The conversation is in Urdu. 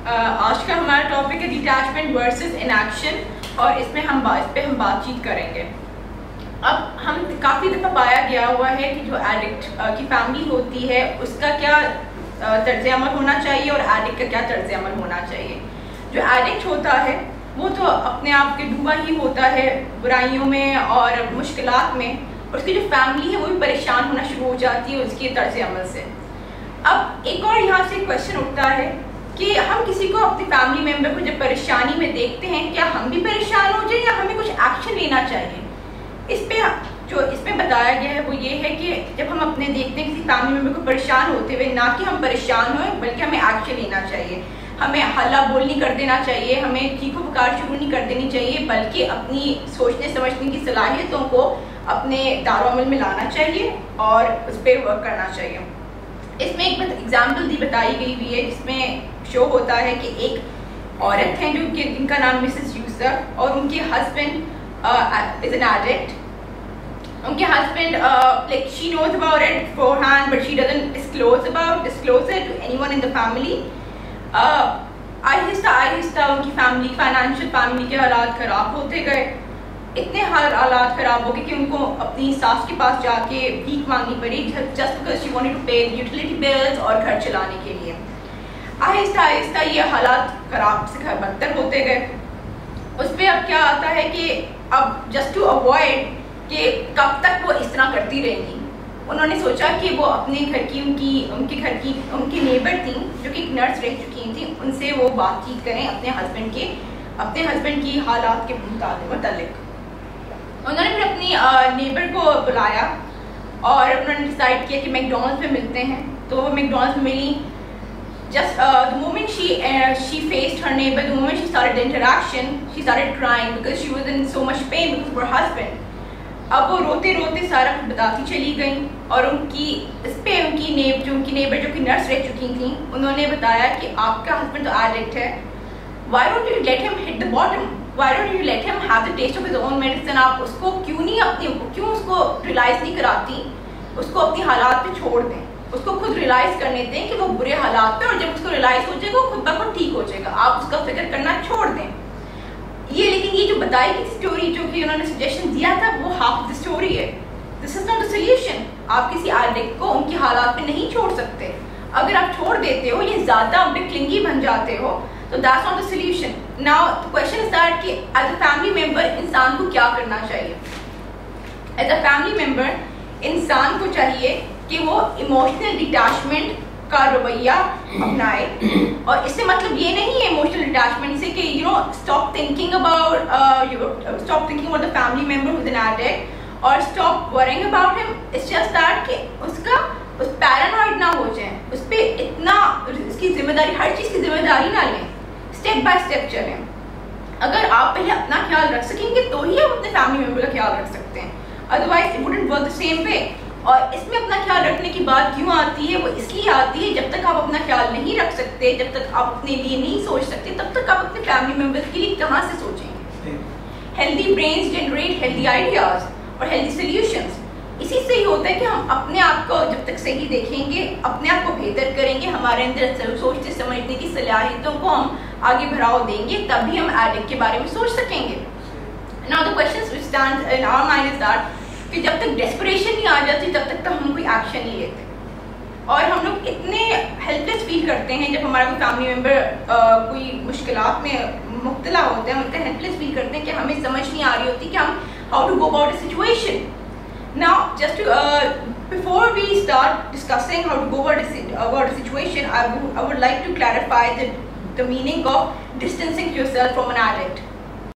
آج کا ہمارا ٹاپک ہے ڈیٹیچمنٹ ورسز انیکشن، اور اس پہ ہم بات چیت کریں گے. اب ہم کافی دفعہ پایا گیا ہوا ہے کہ جو ایڈکٹ کی فیملی ہوتی ہے اس کا کیا طرز عمل ہونا چاہیے اور ایڈکٹ کا کیا طرز عمل ہونا چاہیے. جو ایڈکٹ ہوتا ہے وہ تو اپنے آپ کے ڈوبا ہی ہوتا ہے برائیوں میں اور مشکلات میں، اور اس کی جو فیملی ہے وہ بھی پریشان ہونا شروع ہو جاتی ہے اس کے طرز عمل سے. اب ایک اور یہاں سے کویشچن اٹھتا ہے کہ ہم کسی کو اپنی فیملی ممبر کو جب پریشانی میں دیکھتے ہیں کیا ہم بھی پریشان ہو جائیں یا ہمیں کچھ ایکشن لینا چاہیے. اس پہ بتایا گیا ہے وہ یہ ہے کہ جب ہم اپنے دیکھتے ہیں کسی فیملی ممبر کو پریشان ہوتے ہوئے، نہ کہ ہم پریشان ہوئیں بلکہ ہمیں ایکشن لینا چاہیے. ہمیں ہلہ بول نہیں کر دینا چاہیے، ہمیں چیخو پکار شروع نہیں کر دینی چاہیے، بلکہ اپنی سوچنے سمجھنے کی صلاحیتوں کو اپنے دار و عمل میں لانا چاہیے اور اس پہ ورک کرنا چاہیے. اس میں ایک ایگزامپل بتائی گئی ہوئی ہے جس میں شو ہوتا ہے کہ ایک عورت ہیں جن کا نام مسز یوسف، اور ان کے ہسبینڈ از این ایڈکٹ. ان کے husband like she knows about it beforehand but she doesn't disclose it to anyone in the family. آہستہ آہستہ ان کی فیملی کے حالات خراب ہوتے گئے. اتنے حالات خراب ہو گئے کہ ان کو اپنی ساس کے پاس جا کے بھیک مانگنی پڑی just because she wanted to pay the utility bills اور گھر چلانے کے لیے. آہستہ آہستہ یہ حالات خراب سے بدتر ہوتے گئے. اس پہ اب کیا آتا ہے کہ اب just to avoid کہ کب تک وہ اس طرح کرتی رہیں گی، انہوں نے سوچا کہ وہ اپنے گھر کی ان کے نیبر تھیں جو کہ ایک نرس رہ چکی تھیں، ان سے وہ بات چیت کریں اپنے ہسبینڈ کی حالات کے متعلق. انہوں نے پھر اپنی نیبر کو بلایا اور انہوں نے ڈیسائیڈ کیا کہ میک ڈونلڈس میں ملتے ہیں. تو وہ میک ڈونلڈس میں ملی. Just the moment she faced her neighbor, the moment she started the interaction, she started crying because she was in so much pain because of her husband. اب وہ روتے روتے سارا کچھ بتاتی چلی گئیں، اور ان کی نیبر جو کہ نرس رہ چکی تھیں انہوں نے بتایا کہ آپ کا ہسبینڈ تو ایڈکٹ ہے. Why don't you let him hit the bottom? Why don't you let him have the taste of his own medicine? آپ اس کو کیوں اس کو ریلائز نہیں کراتی، اس کو اپنی حالات پہ چھوڑ دیں، اس کو خود ریلائز کرنے دیں کہ وہ برے حالات پہ، اور جب اس کو ریلائز ہو جائے گا وہ خود بخود ٹھیک ہو جائے گا. آپ اس کا فکر کرنا چھوڑ دیں. لیکن یہ جو بتائی گئی اسٹوری جو کہ انہوں نے سجیشن دیا تھا وہ ہاف دی اسٹوری ہے. دس از ناٹ اے سولوشن. آپ کسی ایڈکٹ کو ان کی حالات پہ نہیں چھوڑ سکتے. اگر آپ چھوڑ دیتے ہو یا زیادہ کلنگی بن جاتے ہو تو that's not a solution. Now the question is that کہ ایز اے فیملی ممبر انسان کو کیا کرنا چاہیے. ایز اے فیملی ممبر انسان کو چاہیے کہ وہ ایموشنل ڈیٹیچمنٹ کا رویہ اپنائے. اور اس سے مطلب یہ نہیں ہے ایموشنل ڈیٹیچمنٹ سے کہ stop thinking about the family member who's an addict or stop worrying about him. It's just that کہ اس پیرانوائڈ نہ ہو جائیں، اس پہ اتنا اس کی ذمہ داری، ہر چیز کی ذمہ داری نہ لیں، اسٹیپ بائی اسٹیپ چلیں. اگر آپ پہلے اپنا خیال رکھ سکیں گے تو ہی آپ اپنے فیملی ممبر کا خیال رکھ سکتے ہیں. Otherwise it wouldn't work the same way. اور اس میں اپنا خیال رکھنے کی بات کیوں آتی ہے؟ وہ اس لیے آتی ہے جب تک آپ اپنا خیال نہیں رکھ سکتے، جب تک آپ اپنے لیے نہیں سوچ سکتے، تب تک آپ اپنے فیملی ممبرس کے لیے کہاں سے سوچیں گے. Healthy brains generate healthy ideas اور ہیلدی سلیوشنز. اسی سے ہی ہوتا ہے کہ ہم اپنے آپ کو جب تک صحیح دیکھیں گے، اپنے آپ کو بہتر کریں گے، ہمارے اندر سوچنے سمجھنے کی صلاحیتوں کو ہم آگے بڑھاؤ دیں گے، تبھی ہم ایڈکٹ کے بارے میں سوچ سکیں گے. Now the question which stands in our mind is that کہ جب تک ڈیسپریشن نہیں آ جاتی تب تک تو ہم کوئی ایکشن نہیں لیتے. اور ہم لوگ اتنے ہیلپ لیس فیل کرتے ہیں جب ہمارا کوئی فیملی ممبر کوئی مشکلات میں مبتلا ہوتے ہیں، ہم اتنے ہیلپ لیس فیل کرتے ہیں کہ ہمیں سمجھ نہیں آ رہی ہوتی کہ ہم how to go about a situation. Now just before we start discussing how to go about a situation, I would like to clarify the meaning of distancing yourself from an addict.